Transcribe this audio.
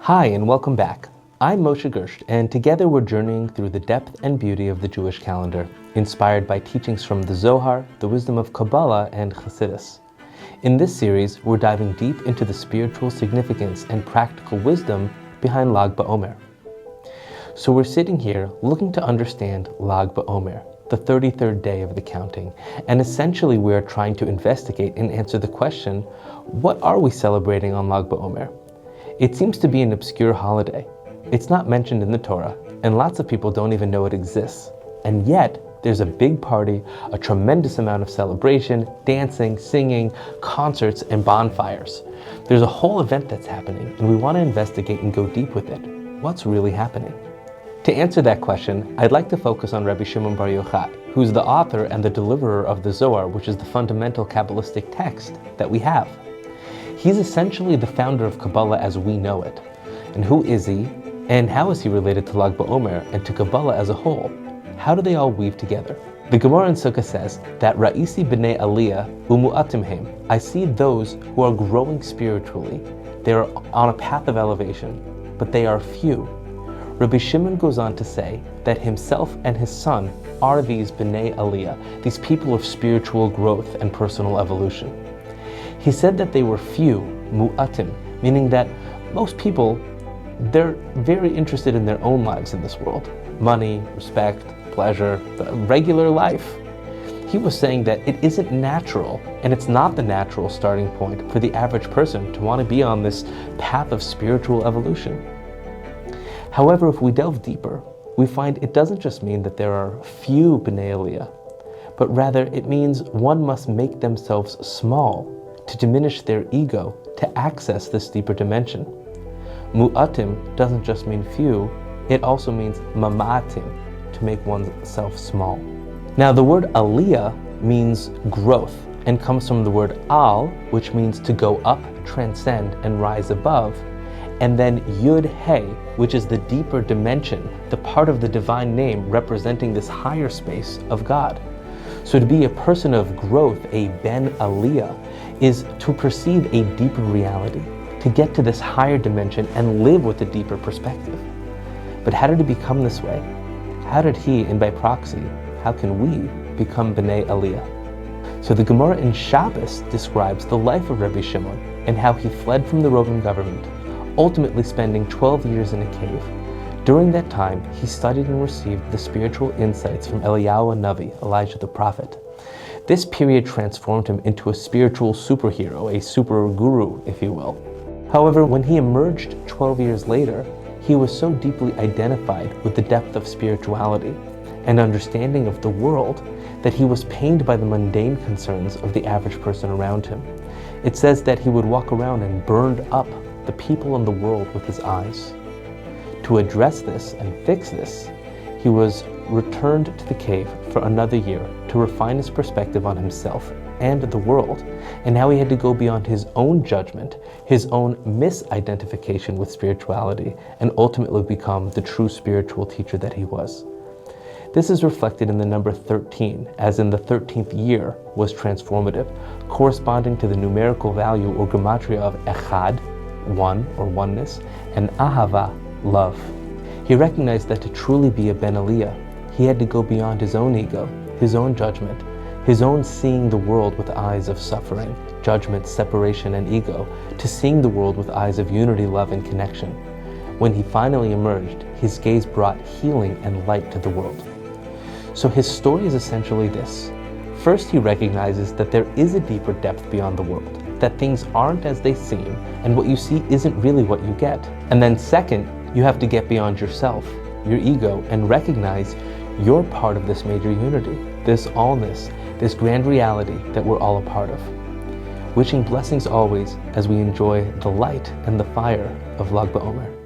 Hi, and welcome back. I'm Moshe Gersht, and together we're journeying through the depth and beauty of the Jewish calendar, inspired by teachings from the Zohar, the wisdom of Kabbalah, and Chassidus. In this series, we're diving deep into the spiritual significance and practical wisdom behind Lag BaOmer. So we're sitting here looking to understand Lag BaOmer, the 33rd day of the counting, and essentially we are trying to investigate and answer the question, what are we celebrating on Lag BaOmer? It seems to be an obscure holiday. It's not mentioned in the Torah, and lots of people don't even know it exists. And yet, there's a big party, a tremendous amount of celebration, dancing, singing, concerts, and bonfires. There's a whole event that's happening, and we want to investigate and go deep with it. What's really happening? To answer that question, I'd like to focus on Rabbi Shimon bar Yochai, who's the author and the deliverer of the Zohar, which is the fundamental Kabbalistic text that we have. He's essentially the founder of Kabbalah as we know it. And who is he? And how is he related to Lag BaOmer and to Kabbalah as a whole? How do they all weave together? The Gemara in Sukkah says that Ra'isi Ben Aliyah umu'atim heim. I see those who are growing spiritually. They are on a path of elevation, but they are few. Rabbi Shimon goes on to say that himself and his son are these Ben Aliyah, these people of spiritual growth and personal evolution. He said that they were few, mu'atim, meaning that most people, they're very interested in their own lives in this world. Money, respect, pleasure, regular life. He was saying that it isn't natural, and it's not the natural starting point for the average person to want to be on this path of spiritual evolution. However, if we delve deeper, we find it doesn't just mean that there are few Bnei Aliyah, but rather it means one must make themselves small to diminish their ego to access this deeper dimension. Mu'atim doesn't just mean few, it also means mamatim, to make oneself small. Now the word aliyah means growth and comes from the word al, which means to go up, transcend, and rise above, and then yud hey, which is the deeper dimension, the part of the divine name representing this higher space of God. So to be a person of growth, a Ben Aliyah, is to perceive a deeper reality, to get to this higher dimension and live with a deeper perspective. But how did he become this way? How did he, and by proxy, how can we become Bnei Aliyah? So the Gemara in Shabbos describes the life of Rabbi Shimon and how he fled from the Roman government, ultimately spending 12 years in a cave. During that time, he studied and received the spiritual insights from Eliyahu HaNavi, Elijah the prophet. This period transformed him into a spiritual superhero, a super guru, if you will. However, when he emerged 12 years later, he was so deeply identified with the depth of spirituality and understanding of the world that he was pained by the mundane concerns of the average person around him. It says that he would walk around and burned up the people in the world with his eyes. To address this and fix this, he was returned to the cave for another year to refine his perspective on himself and the world, and how he had to go beyond his own judgment, his own misidentification with spirituality, and ultimately become the true spiritual teacher that he was. This is reflected in the number 13, as in the 13th year was transformative, corresponding to the numerical value or gematria of Echad, one or oneness, and Ahavah, love. He recognized that to truly be a Ben Aliyah, he had to go beyond his own ego, his own judgment, his own seeing the world with eyes of suffering, judgment, separation, and ego, to seeing the world with eyes of unity, love, and connection. When he finally emerged, his gaze brought healing and light to the world. So his story is essentially this. First, he recognizes that there is a deeper depth beyond the world, that things aren't as they seem, and what you see isn't really what you get. And then second, you have to get beyond yourself, your ego, and recognize you're part of this major unity, this allness, this grand reality that we're all a part of. Wishing blessings always as we enjoy the light and the fire of Lag BaOmer.